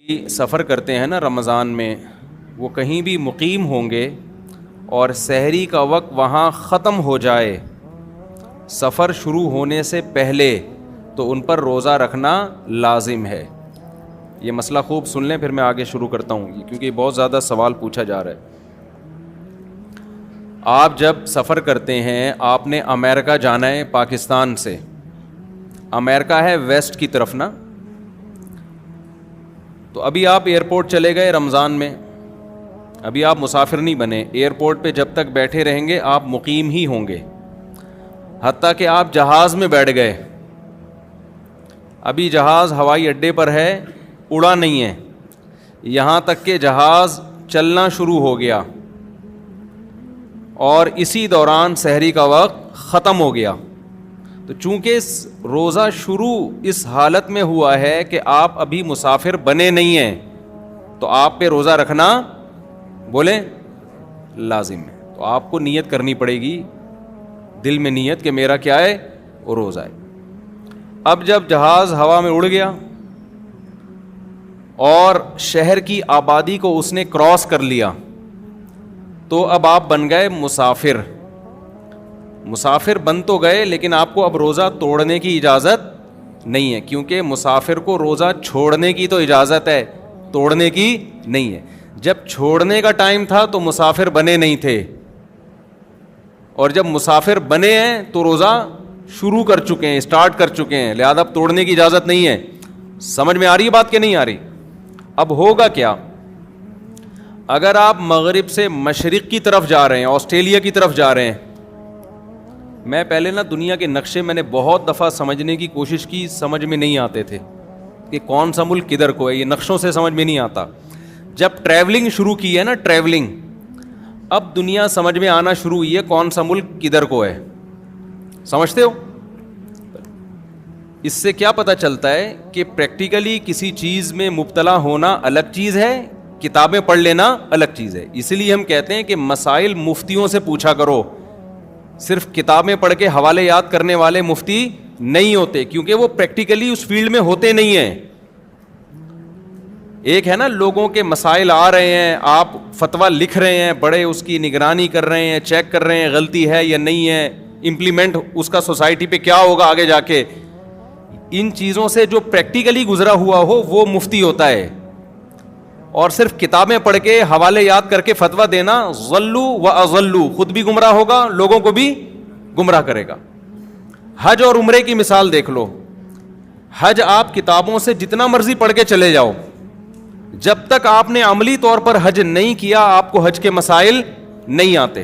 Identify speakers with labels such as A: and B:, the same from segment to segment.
A: سفر کرتے ہیں نا رمضان میں، وہ کہیں بھی مقیم ہوں گے اور سحری کا وقت وہاں ختم ہو جائے سفر شروع ہونے سے پہلے، تو ان پر روزہ رکھنا لازم ہے۔ یہ مسئلہ خوب سن لیں، پھر میں آگے شروع کرتا ہوں، کیونکہ بہت زیادہ سوال پوچھا جا رہا ہے۔ آپ جب سفر کرتے ہیں، آپ نے امریکہ جانا ہے پاکستان سے، امریکہ ہے ویسٹ کی طرف نا، تو ابھی آپ ایئرپورٹ چلے گئے رمضان میں، ابھی آپ مسافر نہیں بنے، ایئرپورٹ پہ جب تک بیٹھے رہیں گے آپ مقیم ہی ہوں گے، حتیٰ کہ آپ جہاز میں بیٹھ گئے، ابھی جہاز ہوائی اڈے پر ہے، اڑا نہیں ہے، یہاں تک کہ جہاز چلنا شروع ہو گیا اور اسی دوران سحری کا وقت ختم ہو گیا، تو چونکہ روزہ شروع اس حالت میں ہوا ہے کہ آپ ابھی مسافر بنے نہیں ہیں، تو آپ پہ روزہ رکھنا بولیں لازم ہے۔ تو آپ کو نیت کرنی پڑے گی، دل میں نیت کہ میرا کیا ہے، وہ روزہ ہے۔ اب جب جہاز ہوا میں اڑ گیا اور شہر کی آبادی کو اس نے کراس کر لیا، تو اب آپ بن گئے مسافر۔ مسافر بن تو گئے، لیکن آپ کو اب روزہ توڑنے کی اجازت نہیں ہے، کیونکہ مسافر کو روزہ چھوڑنے کی تو اجازت ہے، توڑنے کی نہیں ہے۔ جب چھوڑنے کا ٹائم تھا تو مسافر بنے نہیں تھے، اور جب مسافر بنے ہیں تو روزہ شروع کر چکے ہیں، اسٹارٹ کر چکے ہیں، لہذا اب توڑنے کی اجازت نہیں ہے۔ سمجھ میں آ رہی ہے بات کہ نہیں آ رہی؟ اب ہوگا کیا؟ اگر آپ مغرب سے مشرق کی طرف جا رہے ہیں، آسٹریلیا کی طرف جا رہے ہیں، میں پہلے نا دنیا کے نقشے میں نے بہت دفعہ سمجھنے کی کوشش کی، سمجھ میں نہیں آتے تھے کہ کون سا ملک کدھر کو ہے، یہ نقشوں سے سمجھ میں نہیں آتا۔ جب ٹریولنگ شروع کی ہے نا، ٹریولنگ، اب دنیا سمجھ میں آنا شروع ہوئی ہے کون سا ملک کدھر کو ہے، سمجھتے ہو؟ اس سے کیا پتہ چلتا ہے کہ پریکٹیکلی کسی چیز میں مبتلا ہونا الگ چیز ہے، کتابیں پڑھ لینا الگ چیز ہے۔ اسی لیے ہم کہتے ہیں کہ مسائل مفتیوں سے پوچھا کرو، صرف کتابیں پڑھ کے حوالے یاد کرنے والے مفتی نہیں ہوتے، کیونکہ وہ پریکٹیکلی اس فیلڈ میں ہوتے نہیں ہیں۔ ایک ہے نا لوگوں کے مسائل آ رہے ہیں، آپ فتویٰ لکھ رہے ہیں، بڑے اس کی نگرانی کر رہے ہیں، چیک کر رہے ہیں غلطی ہے یا نہیں ہے، امپلیمنٹ اس کا سوسائٹی پہ کیا ہوگا آگے جا کے، ان چیزوں سے جو پریکٹیکلی گزرا ہوا ہو وہ مفتی ہوتا ہے۔ اور صرف کتابیں پڑھ کے حوالے یاد کر کے فتویٰ دینا، ضلوا و اضلوا، خود بھی گمراہ ہوگا، لوگوں کو بھی گمراہ کرے گا۔ حج اور عمرے کی مثال دیکھ لو، حج آپ کتابوں سے جتنا مرضی پڑھ کے چلے جاؤ، جب تک آپ نے عملی طور پر حج نہیں کیا آپ کو حج کے مسائل نہیں آتے۔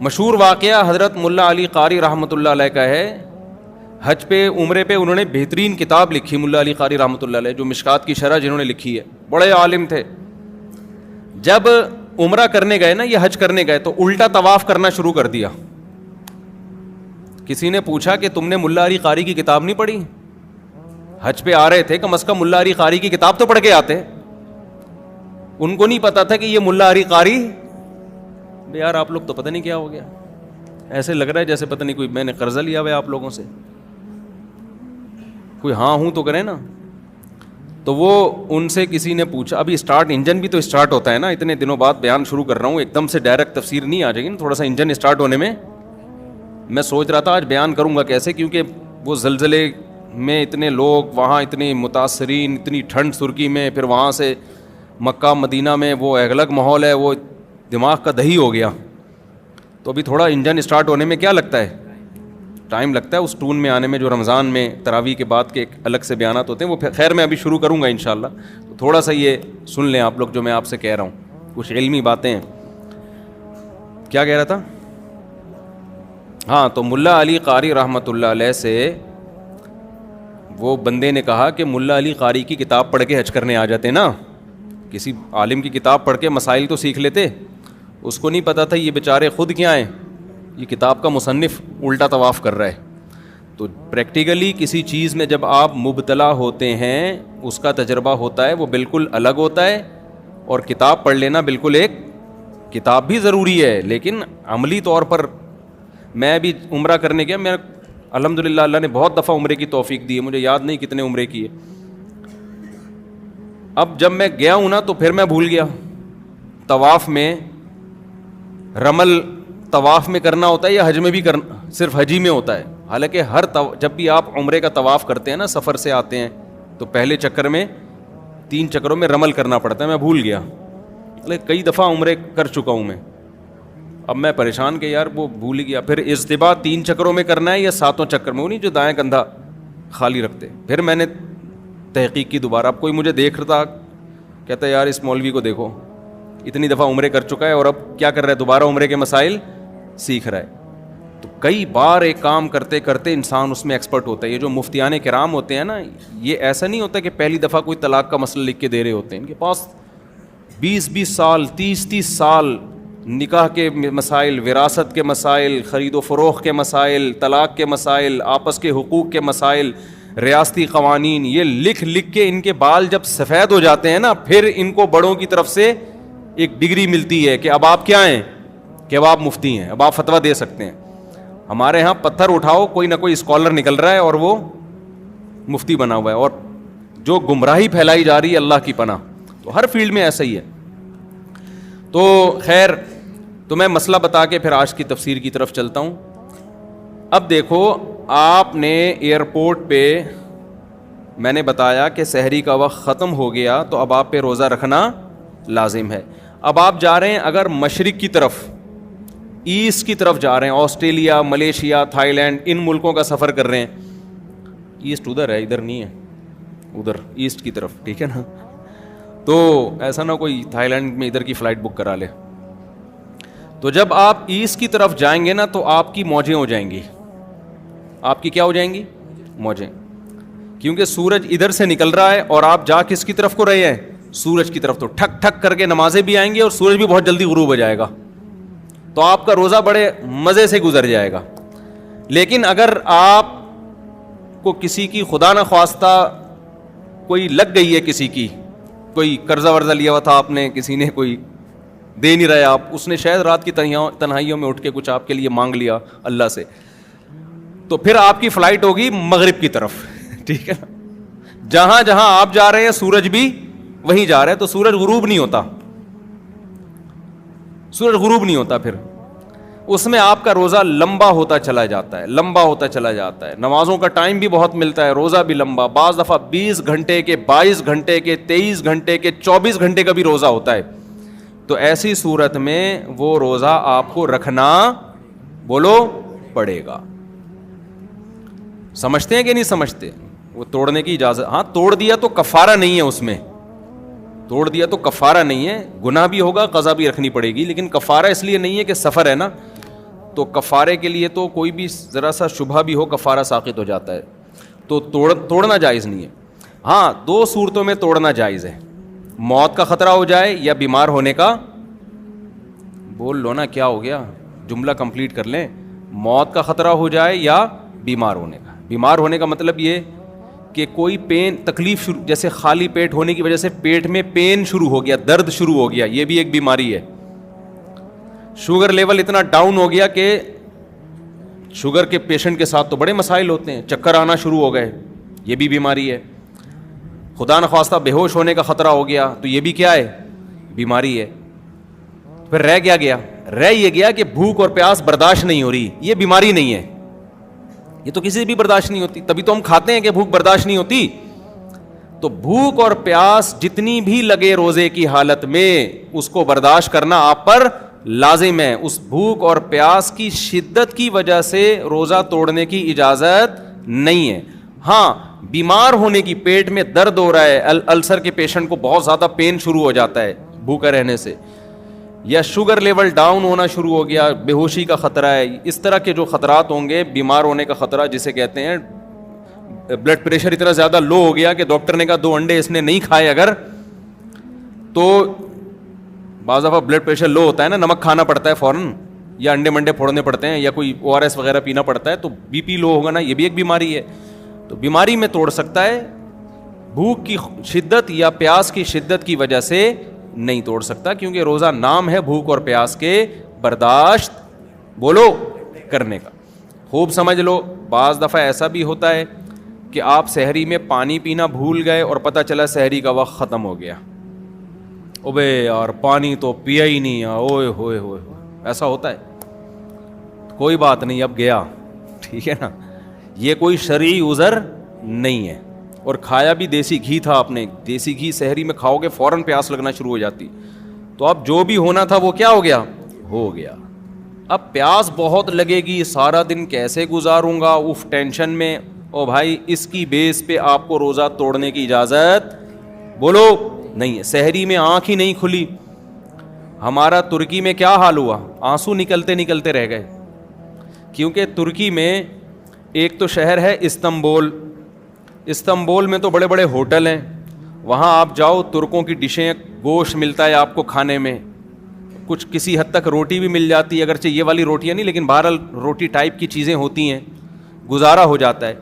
A: مشہور واقعہ حضرت ملا علی قاری رحمۃ اللہ علیہ کا ہے، حج پہ عمرے پہ انہوں نے بہترین کتاب لکھی، ملا علی قاری رحمۃ اللہ علیہ، جو مشکات کی شرح جنہوں نے لکھی ہے، بڑے عالم تھے۔ جب عمرہ کرنے گئے نا، یہ حج کرنے گئے، تو الٹا طواف کرنا شروع کر دیا۔ کسی نے پوچھا کہ تم نے ملا علی قاری کی کتاب نہیں پڑھی؟ حج پہ آ رہے تھے، کم از کم ملا علی قاری کی کتاب تو پڑھ کے آتے۔ ان کو نہیں پتا تھا کہ یہ ملا علی قاری، یار آپ لوگ تو پتہ نہیں کیا ہو گیا، ایسے لگ رہا ہے جیسے پتہ نہیں کوئی میں نے قرضہ لیا ہوا ہے آپ لوگوں سے، کوئی ہاں ہوں تو کرے نا۔ تو وہ ان سے کسی نے پوچھا، ابھی اسٹارٹ انجن بھی تو اسٹارٹ ہوتا ہے نا، اتنے دنوں بعد بیان شروع کر رہا ہوں، ایک دم سے ڈائریکٹ تفسیر نہیں آ جائے گی نا، تھوڑا سا انجن اسٹارٹ ہونے میں میں سوچ رہا تھا آج بیان کروں گا کیسے، کیونکہ وہ زلزلے میں اتنے لوگ وہاں، اتنے متاثرین، اتنی ٹھنڈ سرکی میں، پھر وہاں سے مکہ مدینہ میں وہ الگ ماحول ہے، وہ دماغ کا دہی ہو گیا۔ تو ابھی تھوڑا انجن اسٹارٹ ہونے میں کیا لگتا ہے، ٹائم لگتا ہے اس ٹون میں آنے میں، جو رمضان میں تراویح کے بعد کے ایک الگ سے بیانات ہوتے ہیں، وہ خیر میں ابھی شروع کروں گا انشاءاللہ، تو تھوڑا سا یہ سن لیں آپ لوگ جو میں آپ سے کہہ رہا ہوں، کچھ علمی باتیں ہیں۔ کیا کہہ رہا تھا؟ ہاں، تو ملا علی قاری رحمۃ اللہ علیہ سے وہ بندے نے کہا کہ ملا علی قاری کی کتاب پڑھ کے حج کرنے آ جاتے نا، کسی عالم کی کتاب پڑھ کے مسائل تو سیکھ لیتے۔ اس کو نہیں پتا تھا یہ بیچارے خود کیا ہیں، یہ کتاب کا مصنف الٹا طواف کر رہا ہے۔ تو پریکٹیکلی کسی چیز میں جب آپ مبتلا ہوتے ہیں، اس کا تجربہ ہوتا ہے، وہ بالکل الگ ہوتا ہے، اور کتاب پڑھ لینا بالکل ایک، کتاب بھی ضروری ہے لیکن عملی طور پر۔ میں بھی عمرہ کرنے گیا، میں الحمدللہ اللہ نے بہت دفعہ عمرے کی توفیق دی ہے، مجھے یاد نہیں کتنے عمرے کیے، اب جب میں گیا ہوں نا تو پھر میں بھول گیا. طواف میں رمل طواف میں کرنا ہوتا ہے یا حج میں بھی کرنا؟ صرف حج ہی میں ہوتا ہے. حالانکہ جب بھی آپ عمرے کا طواف کرتے ہیں نا, سفر سے آتے ہیں, تو پہلے چکر میں 3 چکروں میں رمل کرنا پڑتا ہے. میں بھول گیا, کئی دفعہ عمرے کر چکا ہوں میں. اب میں پریشان کہ یار وہ بھول گیا. پھر اجتباء 3 چکروں میں کرنا ہے یا 7واں چکر میں, وہ نہیں جو دائیں کندھا خالی رکھتے. پھر میں نے تحقیق کی دوبارہ. اب کوئی مجھے دیکھ رہا تھا, کہتا ہے یار اس مولوی کو دیکھو, اتنی دفعہ عمرے کر چکا ہے اور اب کیا کر رہا ہے, دوبارہ عمرے کے مسائل سیکھ رہا ہے. تو کئی بار ایک کام کرتے کرتے انسان اس میں ایکسپرٹ ہوتا ہے. یہ جو مفتیان کرام ہوتے ہیں نا, یہ ایسا نہیں ہوتا کہ پہلی دفعہ کوئی طلاق کا مسئلہ لکھ کے دے رہے ہوتے ہیں. ان کے پاس 20 سال 30 سال نکاح کے مسائل, وراثت کے مسائل, خرید و فروخت کے مسائل, طلاق کے مسائل, آپس کے حقوق کے مسائل, ریاستی قوانین, یہ لکھ لکھ کے ان کے بال جب سفید ہو جاتے ہیں نا, پھر ان کو بڑوں کی طرف سے ایک ڈگری ملتی ہے کہ اب آپ کیا ہیں, کہ اب آپ مفتی ہیں, اب آپ فتویٰ دے سکتے ہیں. ہمارے ہاں پتھر اٹھاؤ, کوئی نہ کوئی اسکالر نکل رہا ہے اور وہ مفتی بنا ہوا ہے, اور جو گمراہی پھیلائی جا رہی ہے اللہ کی پناہ. تو ہر فیلڈ میں ایسا ہی ہے. تو خیر, تو میں مسئلہ بتا کے پھر آج کی تفسیر کی طرف چلتا ہوں. اب دیکھو, آپ نے ایئرپورٹ پہ میں نے بتایا کہ سحری کا وقت ختم ہو گیا تو اب آپ پہ روزہ رکھنا لازم ہے. اب آپ جا رہے ہیں اگر مشرق کی طرف, ایسٹ کی طرف جا رہے ہیں, آسٹریلیا, ملیشیا, تھائی لینڈ, ان ملکوں کا سفر کر رہے ہیں. ایسٹ ادھر ہے, ادھر نہیں ہے, ادھر ایسٹ کی طرف, ٹھیک ہے نا. تو ایسا نہ کوئی تھائی لینڈ میں ادھر کی فلائٹ بک کرا لے. تو جب آپ ایسٹ کی طرف جائیں گے نا تو آپ کی موجیں ہو جائیں گی. آپ کی کیا ہو جائیں گی؟ موجیں. کیونکہ سورج ادھر سے نکل رہا ہے اور آپ جا کس کی طرف کو رہے ہیں؟ سورج کی طرف. تو ٹھک ٹھک کر کے نمازیں بھی آئیں گی اور سورج بھی بہت جلدی غروب ہو جائے گا. تو آپ کا روزہ بڑے مزے سے گزر جائے گا. لیکن اگر آپ کو کسی کی خدا نہ خواستہ کوئی لگ گئی ہے, کسی کی کوئی قرضہ ورزہ لیا ہوا تھا آپ نے, کسی نے کوئی دے نہیں رہے آپ, اس نے شاید رات کی تنہائیوں میں اٹھ کے کچھ آپ کے لیے مانگ لیا اللہ سے, تو پھر آپ کی فلائٹ ہوگی مغرب کی طرف, ٹھیک ہے. جہاں جہاں آپ جا رہے ہیں سورج بھی وہیں جا رہا ہے, تو سورج غروب نہیں ہوتا, سورج غروب نہیں ہوتا. پھر اس میں آپ کا روزہ لمبا ہوتا چلا جاتا ہے, لمبا ہوتا چلا جاتا ہے. نمازوں کا ٹائم بھی بہت ملتا ہے, روزہ بھی لمبا, بعض دفعہ 20 گھنٹے کے, 22 گھنٹے کے, 23 گھنٹے کے, 24 گھنٹے کا بھی روزہ ہوتا ہے. تو ایسی صورت میں وہ روزہ آپ کو رکھنا, بولو, پڑے گا. سمجھتے ہیں کہ نہیں سمجھتے؟ وہ توڑنے کی اجازت, ہاں توڑ دیا تو کفارہ نہیں ہے, اس میں توڑ دیا تو کفارہ نہیں ہے, گناہ بھی ہوگا, قضا بھی رکھنی پڑے گی, لیکن کفارہ اس لیے نہیں ہے کہ سفر ہے نا, تو کفارے کے لیے تو کوئی بھی ذرا سا شبہ بھی ہو کفارہ ساقط ہو جاتا ہے. تو توڑنا جائز نہیں ہے. ہاں 2 صورتوں میں توڑنا جائز ہے, موت کا خطرہ ہو جائے یا بیمار ہونے کا. بول لو نا کیا ہو گیا, جملہ کمپلیٹ کر لیں. موت کا خطرہ ہو جائے یا بیمار ہونے کا. بیمار ہونے کا مطلب یہ کہ کوئی پین, تکلیف, جیسے خالی پیٹ ہونے کی وجہ سے پیٹ میں پین شروع ہو گیا, درد شروع ہو گیا, یہ بھی ایک بیماری ہے. شوگر لیول اتنا ڈاؤن ہو گیا کہ شوگر کے پیشنٹ کے ساتھ تو بڑے مسائل ہوتے ہیں, چکر آنا شروع ہو گئے, یہ بھی بیماری ہے. خدا نخواستہ بے ہوش ہونے کا خطرہ ہو گیا, تو یہ بھی کیا ہے؟ بیماری ہے. پھر رہ یہ گیا کہ بھوک اور پیاس برداشت نہیں ہو رہی, یہ بیماری نہیں ہے, یہ تو کسی بھی برداشت نہیں ہوتی, تبھی تو ہم کھاتے ہیں کہ بھوک برداشت نہیں ہوتی. تو بھوک اور پیاس جتنی بھی لگے روزے کی حالت میں, اس کو برداشت کرنا آپ پر لازم ہے. اس بھوک اور پیاس کی شدت کی وجہ سے روزہ توڑنے کی اجازت نہیں ہے. ہاں بیمار ہونے کی, پیٹ میں درد ہو رہا ہے, السر کے پیشنٹ کو بہت زیادہ پین شروع ہو جاتا ہے بھوکا رہنے سے, یا شوگر لیول ڈاؤن ہونا شروع ہو گیا, بے ہوشی کا خطرہ ہے, اس طرح کے جو خطرات ہوں گے, بیمار ہونے کا خطرہ جسے کہتے ہیں, بلڈ پریشر اتنا زیادہ لو ہو گیا کہ ڈاکٹر نے کہا 2 انڈے اس نے نہیں کھائے اگر, تو بعض دفعہ بلڈ پریشر لو ہوتا ہے نا, نمک کھانا پڑتا ہے فوراً, یا انڈے منڈے پھوڑنے پڑتے ہیں, یا کوئی ORS وغیرہ پینا پڑتا ہے, تو بی پی لو ہوگا نا, یہ بھی ایک بیماری ہے. تو بیماری میں توڑ سکتا ہے, بھوک کی شدت یا پیاس کی شدت کی وجہ سے نہیں توڑ سکتا, کیونکہ روزہ نام ہے بھوک اور پیاس کے برداشت, بولو, کرنے کا. خوب سمجھ لو. بعض دفعہ ایسا بھی ہوتا ہے کہ آپ سحری میں پانی پینا بھول گئے اور پتہ چلا سحری کا وقت ختم ہو گیا, اوبے یار پانی تو پیا ہی نہیں, اوئے ہوئے ہوئے, ایسا ہوتا ہے. کوئی بات نہیں, اب گیا, ٹھیک ہے نا, یہ کوئی شرعی عذر نہیں ہے. اور کھایا بھی دیسی گھی تھا آپ نے, دیسی گھی سحری میں کھاؤ گے فوراً پیاس لگنا شروع ہو جاتی, تو اب جو بھی ہونا تھا وہ کیا ہو گیا, ہو گیا. اب پیاس بہت لگے گی, سارا دن کیسے گزاروں گا, اف ٹینشن میں, او بھائی اس کی بیس پہ آپ کو روزہ توڑنے کی اجازت بولو نہیں ہے. سحری میں آنکھ ہی نہیں کھلی. ہمارا ترکی میں کیا حال ہوا, آنسو نکلتے نکلتے رہ گئے, کیونکہ ترکی میں ایک تو شہر ہے استنبول, استنبول میں تو بڑے بڑے ہوٹل ہیں, وہاں آپ جاؤ ترکوں کی ڈشیں, گوشت ملتا ہے آپ کو کھانے میں, کچھ کسی حد تک روٹی بھی مل جاتی ہے, اگرچہ یہ والی روٹیاں نہیں, لیکن بہرحال روٹی ٹائپ کی چیزیں ہوتی ہیں, گزارا ہو جاتا ہے.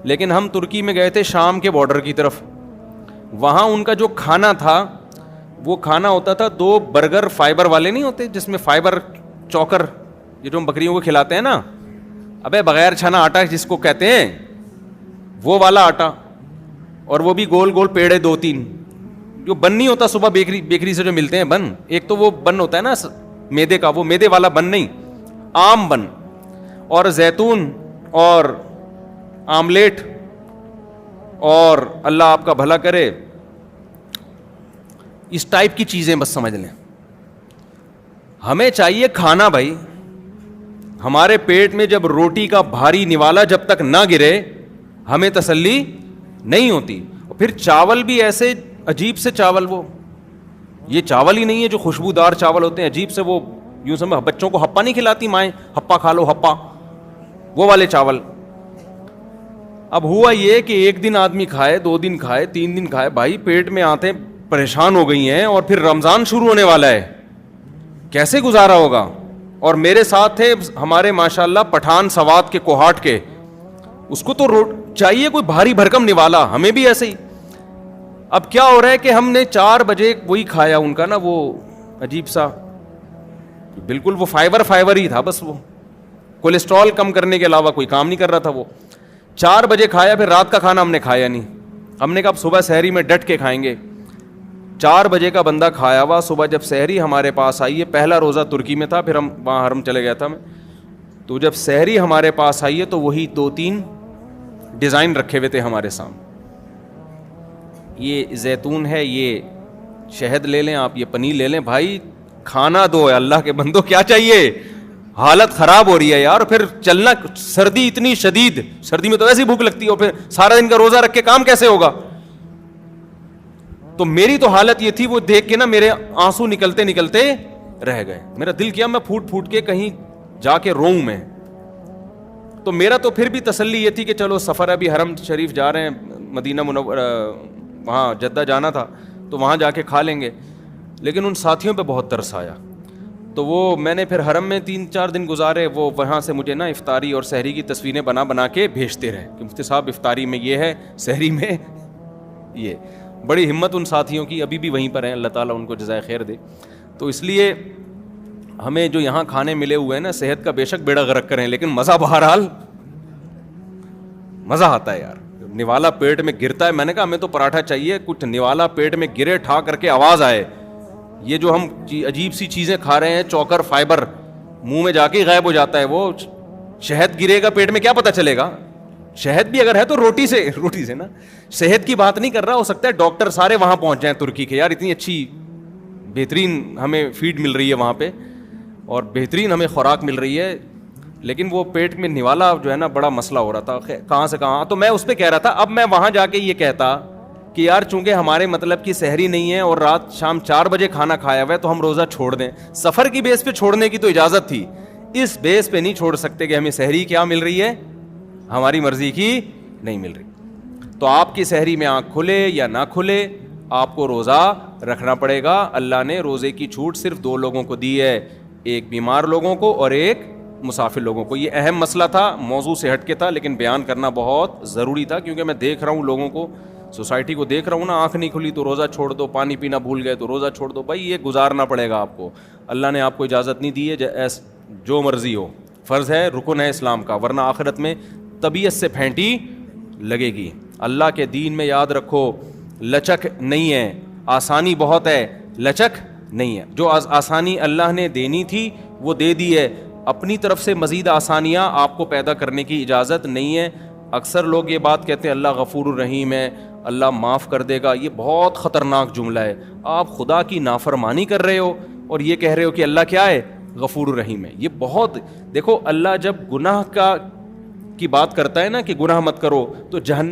A: لیکن ہم ترکی میں گئے تھے شام کے بارڈر کی طرف, وہاں ان کا جو کھانا تھا وہ کھانا ہوتا تھا 2 برگر فائبر والے نہیں ہوتے, جس میں فائبر چوکر, یہ جو ہم بکریوں کو کھلاتے ہیں نا, ابے بغیر چھنا آٹا جس کو کہتے ہیں, وہ والا آٹا, اور وہ بھی گول گول پیڑے 2-3, جو بن نہیں ہوتا صبح بیکری سے جو ملتے ہیں بن, ایک تو وہ بن ہوتا ہے نا میدے کا, وہ میدے والا بن نہیں, عام بن, اور زیتون اور آملیٹ, اور اللہ آپ کا بھلا کرے اس ٹائپ کی چیزیں بس سمجھ لیں. ہمیں چاہیے کھانا بھائی, ہمارے پیٹ میں جب روٹی کا بھاری نوالا جب تک نہ گرے ہمیں تسلی نہیں ہوتی. اور پھر چاول بھی ایسے عجیب سے چاول, وہ یہ چاول ہی نہیں ہے جو خوشبودار چاول ہوتے ہیں, عجیب سے, وہ یوں سمجھ بچوں کو ہپا نہیں کھلاتی مائیں, ہپا کھا لو ہپا, وہ والے چاول. اب ہوا یہ کہ ایک دن آدمی کھائے, 2 دن کھائے, 3 دن کھائے, بھائی پیٹ میں آتے پریشان ہو گئی ہیں, اور پھر رمضان شروع ہونے والا ہے, کیسے گزارا ہوگا. اور میرے ساتھ تھے ہمارے ماشاءاللہ پٹھان سوات کے کوہاٹ کے, اس کو تو چاہیے کوئی بھاری بھرکم نوالا, ہمیں بھی ایسے ہی. اب کیا ہو رہا ہے کہ ہم نے 4 بجے وہی کھایا ان کا نا, وہ عجیب سا, بالکل وہ فائبر ہی تھا بس, وہ کولیسٹرول کم کرنے کے علاوہ کوئی کام نہیں کر رہا تھا. وہ 4 بجے کھایا, پھر رات کا کھانا ہم نے کھایا نہیں, ہم نے کہا اب صبح سحری میں ڈٹ کے کھائیں گے. 4 بجے کا بندہ کھایا ہوا, صبح جب سحری ہمارے پاس آئی ہے, پہلا روزہ ترکی میں تھا, پھر ہم وہاں حرم چلے گیا تھا میں, تو جب سحری ہمارے پاس آئی ہے تو وہی 2-3 ڈیزائن رکھے ہوئے تھے ہمارے سامنے, یہ زیتون ہے, یہ شہد لے لیں آپ, یہ پنیر لے لیں. بھائی کھانا دو ہے اللہ کے بندو, کیا چاہیے, حالت خراب ہو رہی ہے یار. پھر چلنا, سردی اتنی شدید, سردی میں تو ایسی بھوک لگتی ہے, اور پھر سارا دن کا روزہ رکھ کے کام کیسے ہوگا. تو میری تو حالت یہ تھی, وہ دیکھ کے نا میرے آنسو نکلتے نکلتے رہ گئے, میرا دل کیا میں پھوٹ پھوٹ کے کہیں جا کے روؤں میں. تو میرا تو پھر بھی تسلی یہ تھی کہ چلو سفر ابھی حرم شریف جا رہے ہیں, مدینہ منورہ, وہاں جدہ جانا تھا تو وہاں جا کے کھا لیں گے. لیکن ان ساتھیوں پہ بہت ترس آیا, تو وہ میں نے پھر حرم میں 3-4 دن گزارے, وہ وہاں سے مجھے نا افطاری اور سحری کی تصویریں بنا کے بھیجتے رہے کہ مفتی صاحب افطاری میں یہ ہے, سحری میں یہ. بڑی ہمت ان ساتھیوں کی, ابھی بھی وہیں پر ہیں, اللہ تعالیٰ ان کو جزائے خیر دے. تو اس لیے ہمیں جو یہاں کھانے ملے ہوئے ہیں نا, صحت کا بے شک بیڑا غرق کریں, لیکن مزہ بہرحال مزہ آتا ہے یار. نوالا پیٹ میں گرتا ہے, میں نے کہا ہمیں تو پراٹھا چاہیے, کچھ نوالا پیٹ میں گرے, ٹھا کر کے آواز آئے. یہ جو ہم عجیب سی چیزیں کھا رہے ہیں, چوکر فائبر, منہ میں جا کے غائب ہو جاتا ہے. وہ شہد گرے گا پیٹ میں کیا پتہ چلے گا, شہد بھی اگر ہے تو روٹی سے نا. صحت کی بات نہیں کر رہا, ہو سکتا ہے ڈاکٹر سارے وہاں پہنچ جائیں ترکی کے, یار اتنی اچھی بہترین ہمیں فیڈ مل رہی ہے وہاں پہ, اور بہترین ہمیں خوراک مل رہی ہے, لیکن وہ پیٹ میں نوالا جو ہے نا بڑا مسئلہ ہو رہا تھا, کہاں سے کہاں. تو میں اس پہ کہہ رہا تھا, اب میں وہاں جا کے یہ کہتا کہ یار چونکہ ہمارے مطلب کی سحری نہیں ہے اور رات شام 4 بجے کھانا کھایا ہوا ہے تو ہم روزہ چھوڑ دیں. سفر کی بیس پہ چھوڑنے کی تو اجازت تھی, اس بیس پہ نہیں چھوڑ سکتے کہ ہمیں سحری کیا مل رہی ہے, ہماری مرضی کی نہیں مل رہی. تو آپ کی سحری میں آنکھ کھلے یا نہ کھلے, آپ کو روزہ رکھنا پڑے گا. اللہ نے روزے کی چھوٹ صرف 2 لوگوں کو دی ہے, ایک بیمار لوگوں کو اور ایک مسافر لوگوں کو. یہ اہم مسئلہ تھا, موضوع سے ہٹ کے تھا, لیکن بیان کرنا بہت ضروری تھا, کیونکہ میں دیکھ رہا ہوں لوگوں کو, سوسائٹی کو دیکھ رہا ہوں نا, آنکھ نہیں کھلی تو روزہ چھوڑ دو, پانی پینا بھول گئے تو روزہ چھوڑ دو. بھائی یہ گزارنا پڑے گا آپ کو, اللہ نے آپ کو اجازت نہیں دی ہے, جو مرضی ہو, فرض ہے, رکن ہے اسلام کا, ورنہ آخرت میں طبیعت سے پھینٹی لگے گی. اللہ کے دین میں یاد رکھو لچک نہیں ہے, آسانی بہت ہے, لچک نہیں ہے. جو آسانی اللہ نے دینی تھی وہ دے دی ہے, اپنی طرف سے مزید آسانیاں آپ کو پیدا کرنے کی اجازت نہیں ہے. اکثر لوگ یہ بات کہتے ہیں اللہ غفور الرحیم ہے, اللہ معاف کر دے گا. یہ بہت خطرناک جملہ ہے. آپ خدا کی نافرمانی کر رہے ہو اور یہ کہہ رہے ہو کہ اللہ کیا ہے, غفور الرحیم ہے. یہ بہت, دیکھو اللہ جب گناہ کی بات کرتا ہے نا کہ گناہ مت کرو, تو جہنم